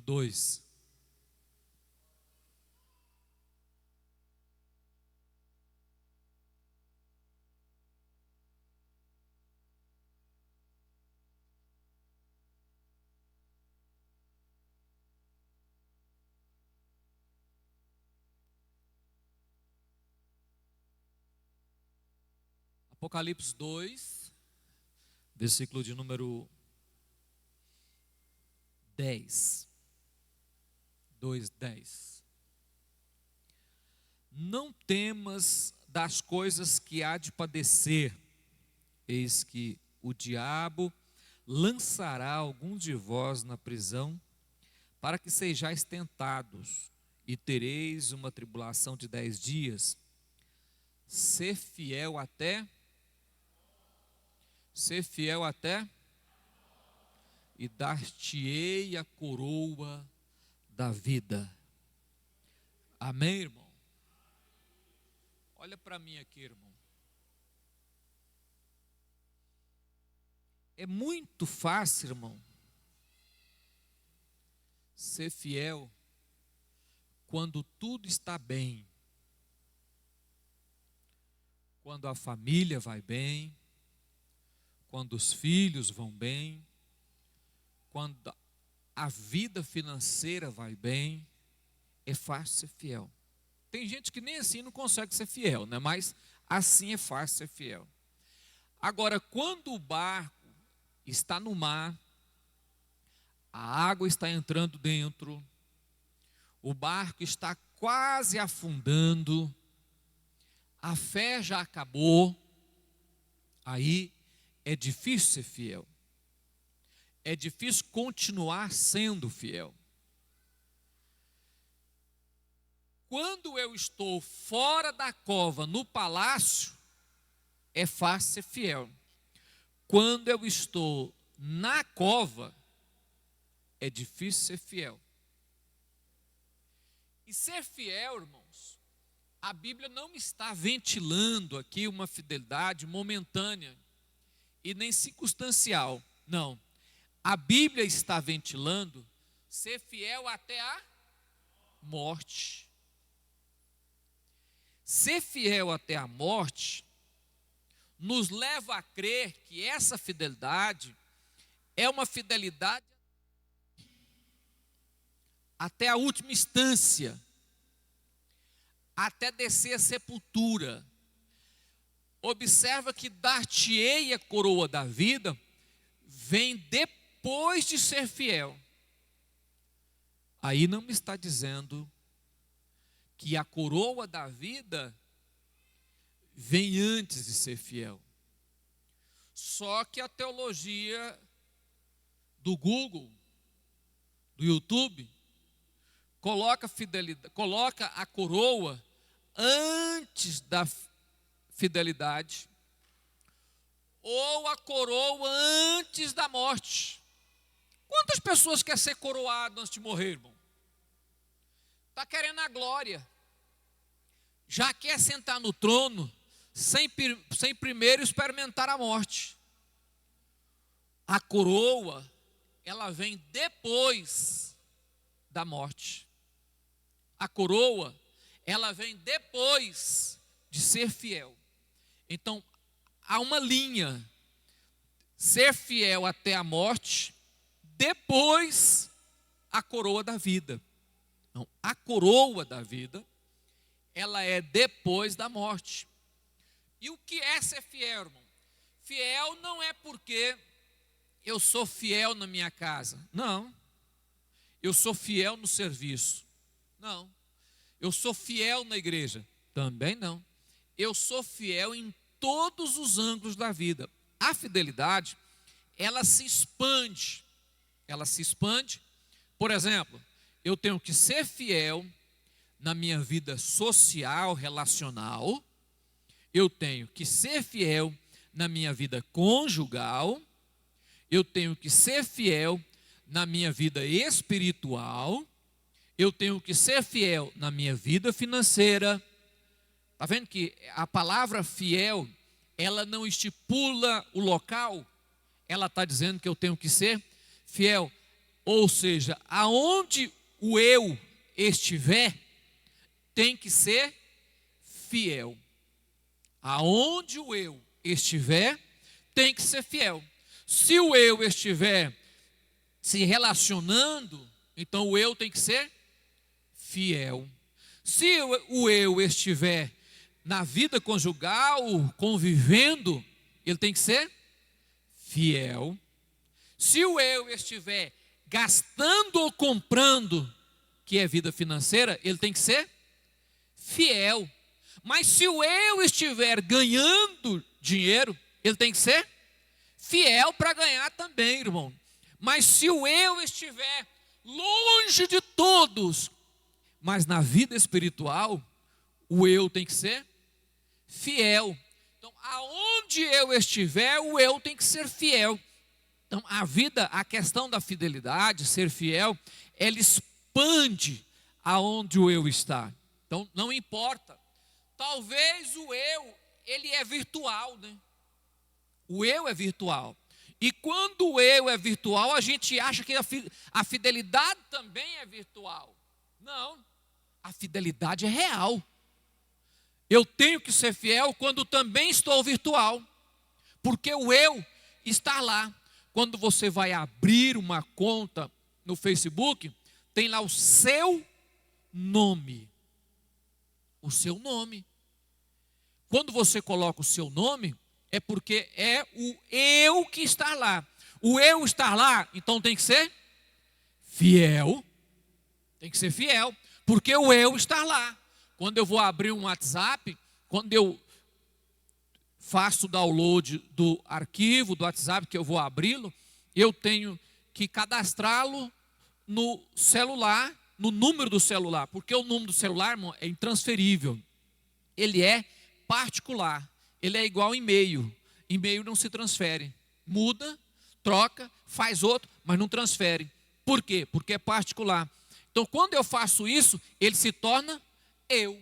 2. Apocalipse 2, versículo de número 10. 2:10. Não temas das coisas que há de padecer, eis que o diabo lançará alguns de vós na prisão, para que sejais tentados, e tereis uma tribulação de 10 dias. Ser fiel até, e dar-te-ei a coroa da vida. Amém, irmão? Olha para mim aqui, irmão. É muito fácil, irmão, ser fiel quando tudo está bem, quando a família vai bem, quando os filhos vão bem, quando a vida financeira vai bem, é fácil ser fiel. Tem gente que nem assim não consegue ser fiel, né? Mas assim é fácil ser fiel. Agora, quando o barco está no mar, a água está entrando dentro, o barco está quase afundando, a fé já acabou, aí é difícil ser fiel. É difícil continuar sendo fiel. Quando eu estou fora da cova, no palácio, é fácil ser fiel. Quando eu estou na cova, é difícil ser fiel. E ser fiel, irmãos, a Bíblia não está ventilando aqui uma fidelidade momentânea e nem circunstancial. Não. A Bíblia está ventilando ser fiel até a morte. Ser fiel até a morte nos leva a crer que essa fidelidade é uma fidelidade até a última instância, até descer a sepultura. Observa que dar-te-ei a coroa da vida vem depois de ser fiel. Aí não me está dizendo que a coroa da vida vem antes de ser fiel. Só que a teologia do Google, do YouTube, coloca a coroa antes da fidelidade, ou a coroa antes da morte. Quantas pessoas querem ser coroado antes de morrer, irmão? Está querendo a glória, já quer sentar no trono, sem primeiro experimentar a morte. A coroa, ela vem depois da morte. A coroa, ela vem depois de ser fiel. Então, há uma linha: ser fiel até a morte, depois a coroa da vida. Não, a coroa da vida, ela é depois da morte. E o que é ser fiel, irmão? Fiel não é porque eu sou fiel na minha casa. Não. Eu sou fiel no serviço. Não. Eu sou fiel na igreja. Também não. Eu sou fiel em todos os ângulos da vida. A fidelidade, ela se expande. Ela se expande. Por exemplo, eu tenho que ser fiel na minha vida social, relacional. Eu tenho que ser fiel na minha vida conjugal. Eu tenho que ser fiel na minha vida espiritual. Eu tenho que ser fiel na minha vida financeira. Está vendo que a palavra fiel, ela não estipula o local. Ela está dizendo que eu tenho que ser fiel Ou seja, aonde o eu estiver, tem que ser fiel. Aonde o eu estiver, tem que ser fiel. Se o eu estiver se relacionando, então o eu tem que ser fiel. Se o eu estiver na vida conjugal, convivendo, ele tem que ser fiel. Se o eu estiver gastando ou comprando, que é vida financeira, ele tem que ser fiel. Mas se o eu estiver ganhando dinheiro, ele tem que ser fiel para ganhar também, irmão. Mas se o eu estiver longe de todos, mas na vida espiritual, o eu tem que ser fiel. Então, aonde eu estiver, o eu tem que ser fiel. Então, a questão da fidelidade, ser fiel, ela expande aonde o eu está. Então, não importa. Talvez o eu, ele é virtual, né? O eu é virtual. E quando o eu é virtual, a gente acha que a fidelidade também é virtual. Não, a fidelidade é real. Eu tenho que ser fiel quando também estou virtual. Porque o eu está lá. Quando você vai abrir uma conta no Facebook, tem lá o seu nome. O seu nome. Quando você coloca o seu nome, é porque é o eu que está lá. O eu estar lá, então tem que ser fiel. Tem que ser fiel, porque o eu está lá. Quando eu vou abrir um WhatsApp, quando eu faço o download do arquivo do WhatsApp, que eu vou abri-lo, eu tenho que cadastrá-lo no celular, no número do celular, porque o número do celular, irmão, é intransferível. Ele é particular. Ele é igual e-mail. E-mail não se transfere. Muda, troca, faz outro, mas não transfere. Por quê? Porque é particular. Então, quando eu faço isso, ele se torna eu.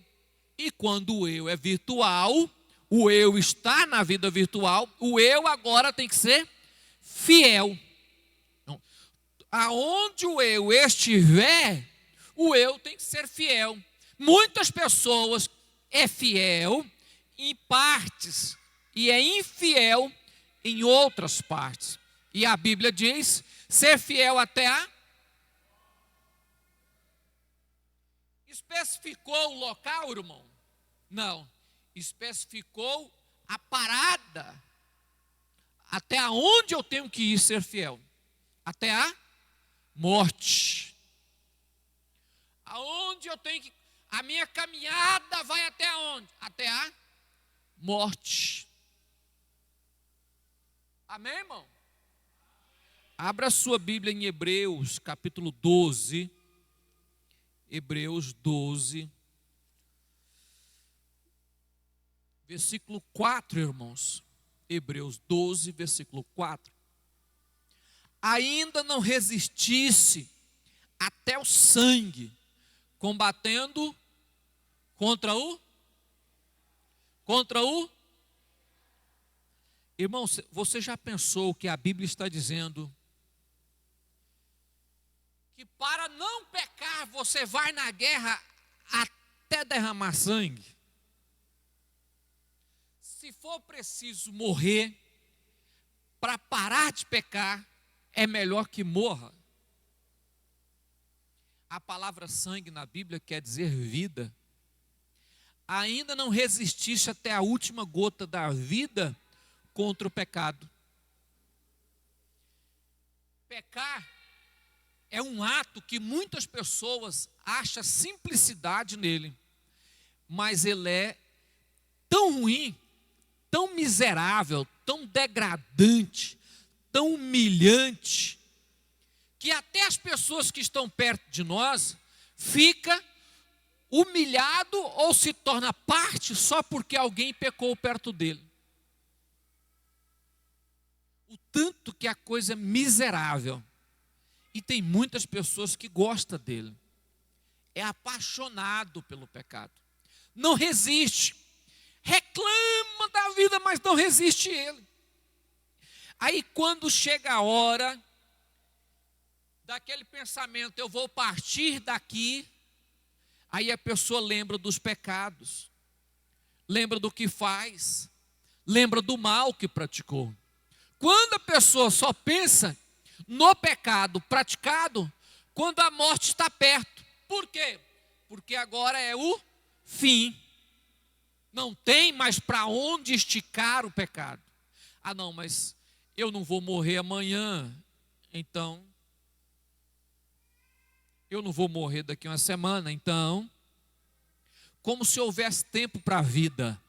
E quando o eu é virtual, o eu está na vida virtual, o eu agora tem que ser fiel. Então, aonde o eu estiver, o eu tem que ser fiel. Muitas pessoas é fiel em partes e é infiel em outras partes. E a Bíblia diz, ser fiel até a... Especificou o local, irmão? Não. Especificou a parada. Até onde eu tenho que ir ser fiel? Até a morte. Aonde eu tenho que... A minha caminhada vai até onde? Até a morte. Amém, irmão? Abra sua Bíblia em Hebreus, capítulo 12. Hebreus 12. Versículo 4, irmãos. Hebreus 12, versículo 4. Ainda não resistisse até o sangue, combatendo contra o... Irmão, você já pensou que a Bíblia está dizendo que para não pecar você vai na guerra até derramar sangue? Se for preciso morrer para parar de pecar, é melhor que morra. A palavra sangue na Bíblia quer dizer vida. Ainda não resististe até a última gota da vida contra o pecado. Pecar é um ato que muitas pessoas acham simplicidade nele, mas ele é tão ruim, tão miserável, tão degradante, tão humilhante, que até as pessoas que estão perto de nós ficam humilhado ou se torna parte só porque alguém pecou perto dele. O tanto que a coisa é miserável. E tem muitas pessoas que gostam dele. É apaixonado pelo pecado. Não resiste. Reclama da vida, mas não resiste ele. Aí quando chega a hora daquele pensamento, eu vou partir daqui, aí a pessoa lembra dos pecados, lembra do que faz, lembra do mal que praticou. Quando a pessoa só pensa no pecado praticado, quando a morte está perto. Por quê? Porque agora é o fim. Não tem mais para onde esticar o pecado. Ah, não, mas eu não vou morrer amanhã, então eu não vou morrer daqui a uma semana, então, como se houvesse tempo para a vida.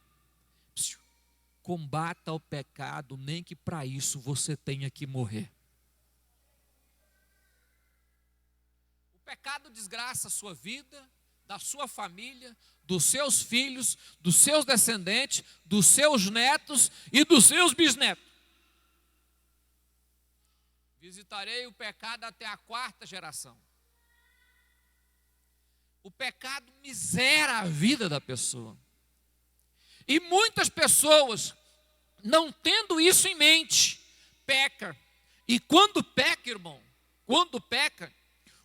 Combata o pecado, nem que para isso você tenha que morrer. O pecado desgraça a sua vida, da sua família, dos seus filhos, dos seus descendentes, dos seus netos e dos seus bisnetos. Visitarei o pecado até a 4ª geração. O pecado misera a vida da pessoa. E muitas pessoas, não tendo isso em mente, peca. E quando peca, irmão, quando peca,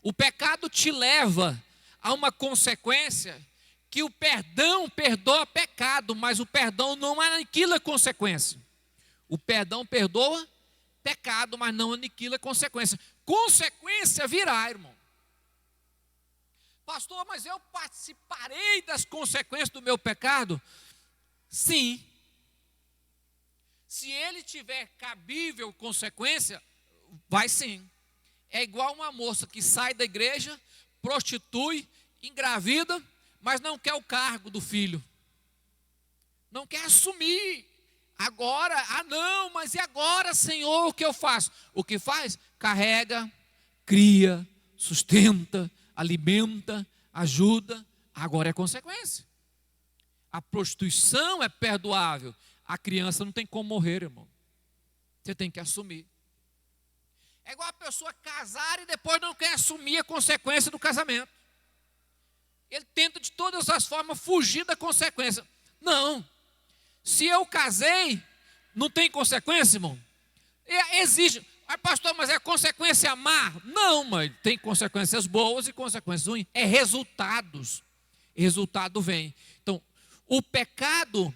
o pecado te leva a uma consequência que o perdão perdoa pecado, mas o perdão não aniquila a consequência. O perdão perdoa pecado, mas não aniquila a consequência. Consequência virá, irmão. Pastor, mas eu participarei das consequências do meu pecado? Sim. Se ele tiver cabível consequência, vai sim. É igual uma moça que sai da igreja, prostitui, engravida, mas não quer o cargo do filho. Não quer assumir. Agora, não, mas e agora, Senhor, o que eu faço? O que faz? Carrega, cria, sustenta, alimenta, ajuda. Agora é consequência. A prostituição é perdoável. A criança não tem como morrer, irmão. Você tem que assumir. É igual a pessoa casar e depois não quer assumir a consequência do casamento. Ele tenta de todas as formas fugir da consequência. Não. Se eu casei, não tem consequência, irmão? Exige. Mas pastor, mas é consequência má? Não, mas tem consequências boas e consequências ruins. É resultados. Resultado vem. Então, o pecado,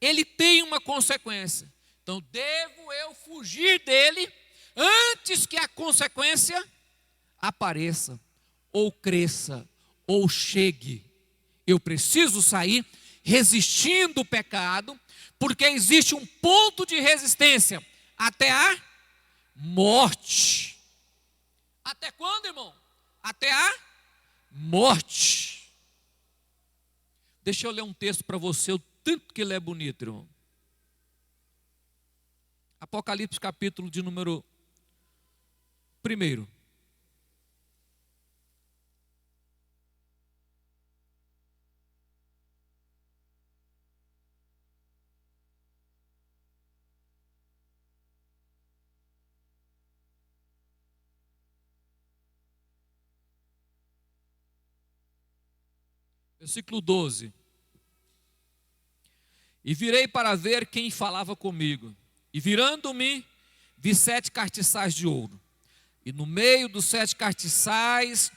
ele tem uma consequência. Então, devo eu fugir dele antes que a consequência apareça, ou cresça, ou chegue. Eu preciso sair resistindo o pecado, porque existe um ponto de resistência até a morte. Até quando, irmão? Até a morte. Deixa eu ler um texto para você, o tanto que ele é bonito, irmão. Apocalipse capítulo de número 1. Versículo 12. E virei para ver quem falava comigo. E virando-me, vi 7 castiçais de ouro. E no meio dos 7 castiçais,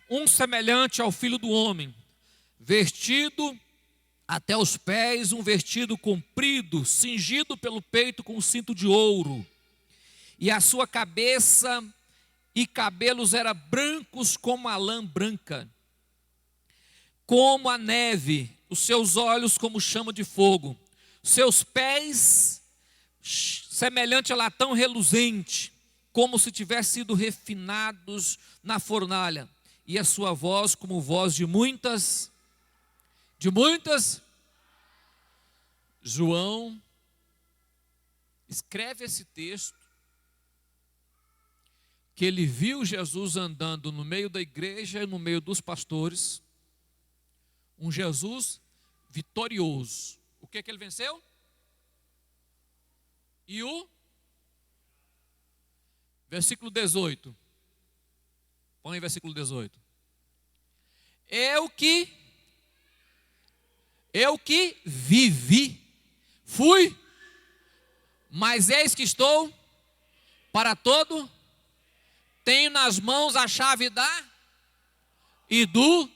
um semelhante ao filho do homem, vestido até os pés, um vestido comprido, cingido pelo peito com um cinto de ouro. E a sua cabeça e cabelos eram brancos como a lã branca, como a neve, os seus olhos como chama de fogo, seus pés semelhante a latão reluzente, como se tivessem sido refinados na fornalha, e a sua voz como voz de muitas. João escreve esse texto, que ele viu Jesus andando no meio da igreja e no meio dos pastores, um Jesus vitorioso. O que ele venceu? E o versículo 18. Põe aí versículo 18. Eu que vivi, fui, mas eis que estou para todo Tenho nas mãos a chave e do.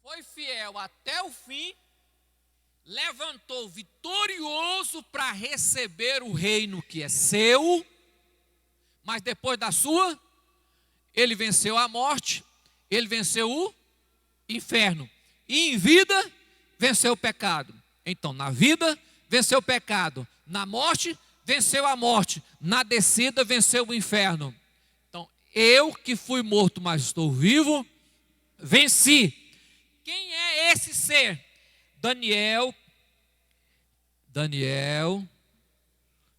Foi fiel até o fim, levantou vitorioso para receber o reino que é seu, mas depois da sua, ele venceu a morte, ele venceu o inferno, e em vida, venceu o pecado. Então, na vida, venceu o pecado, na morte, venceu a morte, na descida, venceu o inferno. Então, eu que fui morto, mas estou vivo, venci. Quem é esse ser? Daniel,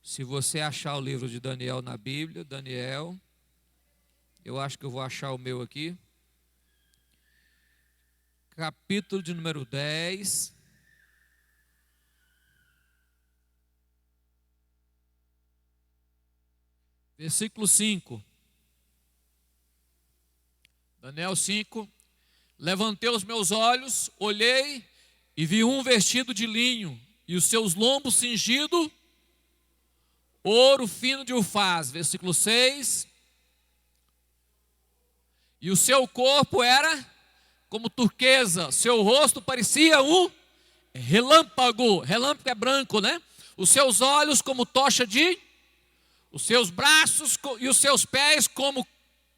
se você achar o livro de Daniel na Bíblia, Daniel, eu acho que eu vou achar o meu aqui, capítulo de número 10, versículo 5, Daniel 5, levantei os meus olhos, olhei e vi um vestido de linho e os seus lombos cingido, ouro fino de ufaz, versículo 6, e o seu corpo era como turquesa, seu rosto parecia um relâmpago é branco, né? Os seus olhos como tocha os seus braços e os seus pés como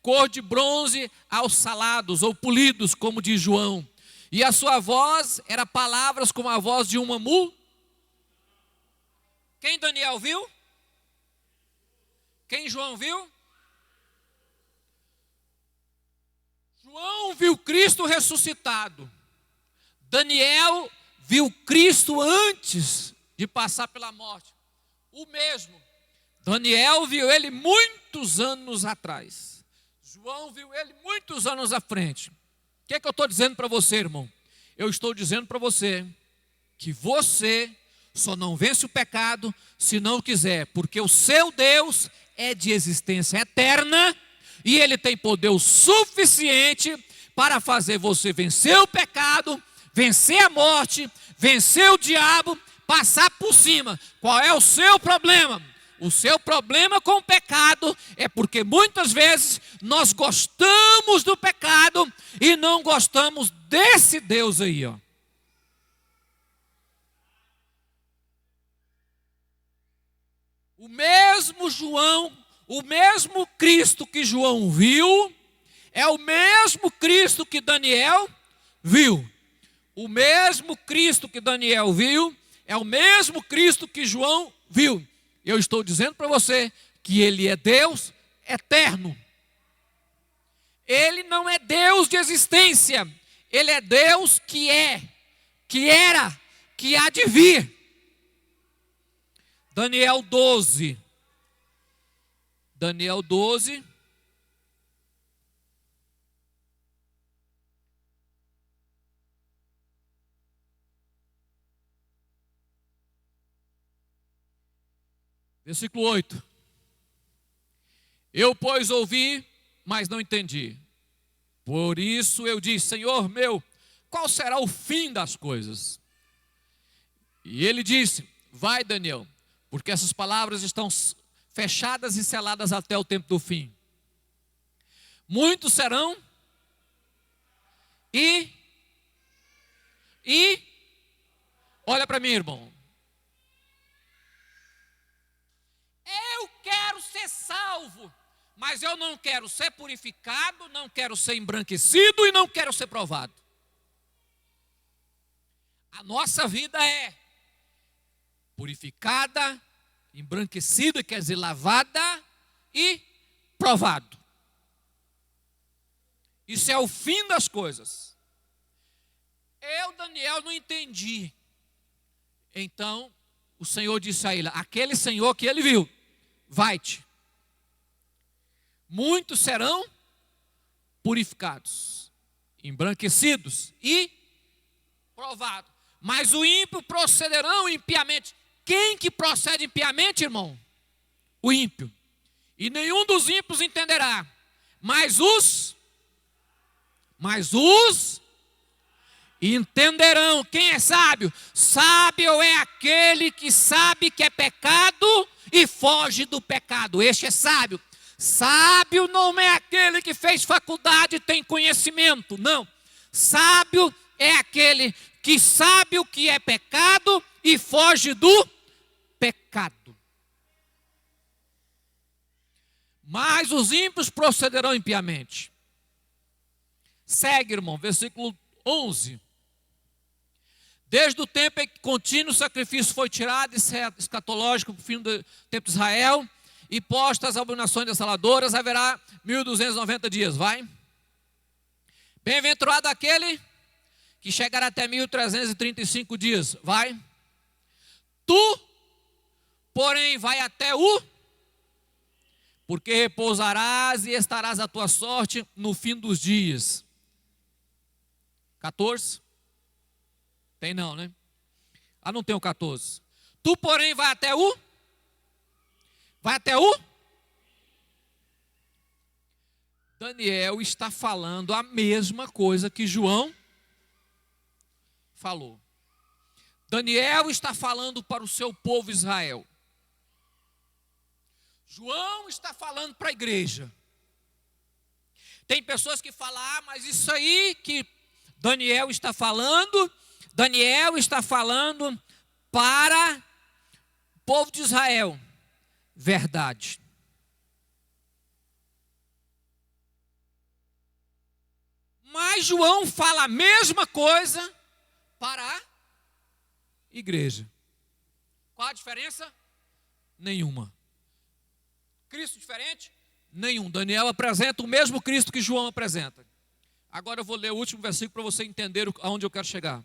cor de bronze alçalados ou polidos, como diz João. E a sua voz era palavras como a voz de uma mulher. Quem Daniel viu? Quem João viu? João viu Cristo ressuscitado. Daniel viu Cristo antes de passar pela morte. O mesmo. Daniel viu ele muitos anos atrás. João viu ele muitos anos à frente. O que é que eu estou dizendo para você, irmão? Eu estou dizendo para você que você só não vence o pecado se não quiser, porque o seu Deus é de existência eterna e Ele tem poder o suficiente para fazer você vencer o pecado, vencer a morte, vencer o diabo, passar por cima. Qual é o seu problema? O seu problema com o pecado é porque muitas vezes nós gostamos do pecado e não gostamos desse Deus aí, ó. O mesmo João, o mesmo Cristo que João viu, é o mesmo Cristo que Daniel viu. O mesmo Cristo que Daniel viu, é o mesmo Cristo que João viu. Eu estou dizendo para você que Ele é Deus eterno. Ele não é Deus de existência. Ele é Deus que é, que era, que há de vir. Daniel 12. Daniel 12. Versículo 8. Eu, pois, ouvi, mas não entendi. Por isso eu disse: Senhor meu, qual será o fim das coisas? E ele disse: vai, Daniel, porque essas palavras estão fechadas e seladas até o tempo do fim. Muitos serão e olha para mim, irmão. Eu quero ser salvo, mas eu não quero ser purificado, não quero ser embranquecido e não quero ser provado. A nossa vida é purificada, embranquecida, quer dizer, lavada e provado. Isso é o fim das coisas. Eu, Daniel, não entendi. Então, o Senhor disse a ele, aquele Senhor que ele viu, vai-te. Muitos serão purificados, embranquecidos e provados. Mas o ímpio procederão impiamente. Quem que procede impiamente, irmão? O ímpio. E nenhum dos ímpios entenderá. Mas os E entenderão. Quem é sábio? Sábio é aquele que sabe que é pecado e foge do pecado. Este é sábio. Sábio não é aquele que fez faculdade e tem conhecimento. Não. Sábio é aquele que sabe o que é pecado e foge do pecado. Mas os ímpios procederão impiamente. Segue, irmão, versículo 11. Desde o tempo em que contínuo sacrifício foi tirado, isso é escatológico para o fim do tempo de Israel, e postas as abominações desaladoras, haverá 1290 dias. Vai. Bem-aventurado aquele que chegará até 1335 dias. Vai. Tu, porém, vai até o, porque repousarás e estarás à tua sorte no fim dos dias. 14. Tem não, né? Ah, não tem o 14. Tu, porém, vai até o? Vai até o? Daniel está falando a mesma coisa que João falou. Daniel está falando para o seu povo Israel. João está falando para a igreja. Tem pessoas que falam, mas isso aí que Daniel está falando para o povo de Israel. Verdade. Mas João fala a mesma coisa para a igreja. Qual a diferença? Nenhuma. Cristo diferente? Nenhum. Daniel apresenta o mesmo Cristo que João apresenta. Agora eu vou ler o último versículo para você entender aonde eu quero chegar.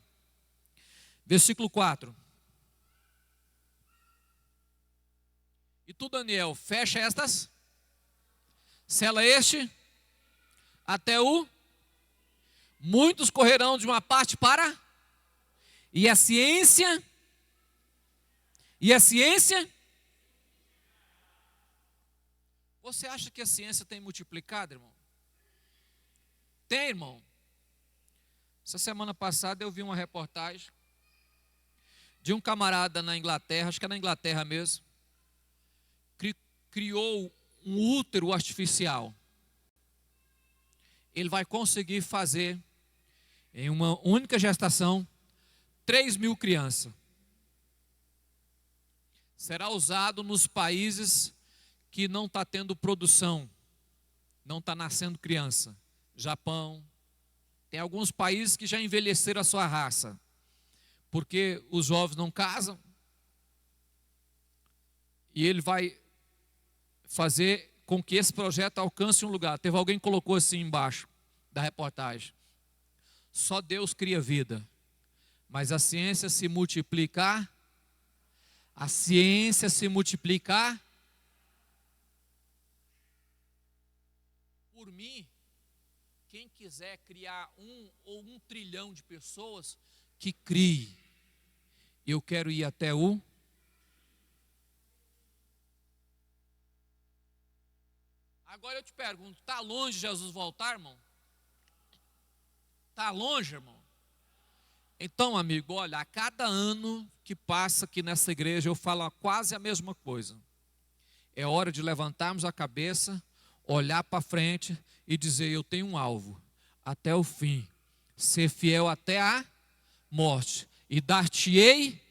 Versículo 4. E tu, Daniel, fecha estas, sela este, até o, muitos correrão de uma parte para, e a ciência, você acha que a ciência tem multiplicado, irmão? Tem, irmão. Essa semana passada eu vi uma reportagem de um camarada na Inglaterra, acho que é na Inglaterra mesmo, criou um útero artificial. Ele vai conseguir fazer, em uma única gestação, 3.000 crianças. Será usado nos países que não está tendo produção, não está nascendo criança. Japão, tem alguns países que já envelheceram a sua raça, porque os jovens não casam, e ele vai fazer com que esse projeto alcance um lugar. Teve alguém que colocou assim embaixo da reportagem: só Deus cria vida, mas a ciência se multiplicar, por mim, quem quiser criar 1 ou 1 trilhão de pessoas, que crie. Eu quero ir até o. Agora eu te pergunto, está longe Jesus voltar, irmão? Está longe, irmão? Então, amigo, olha, a cada ano que passa aqui nessa igreja, eu falo quase a mesma coisa. É hora de levantarmos a cabeça, olhar para frente e dizer: eu tenho um alvo, até o fim, ser fiel até a morte, e dar-te-ei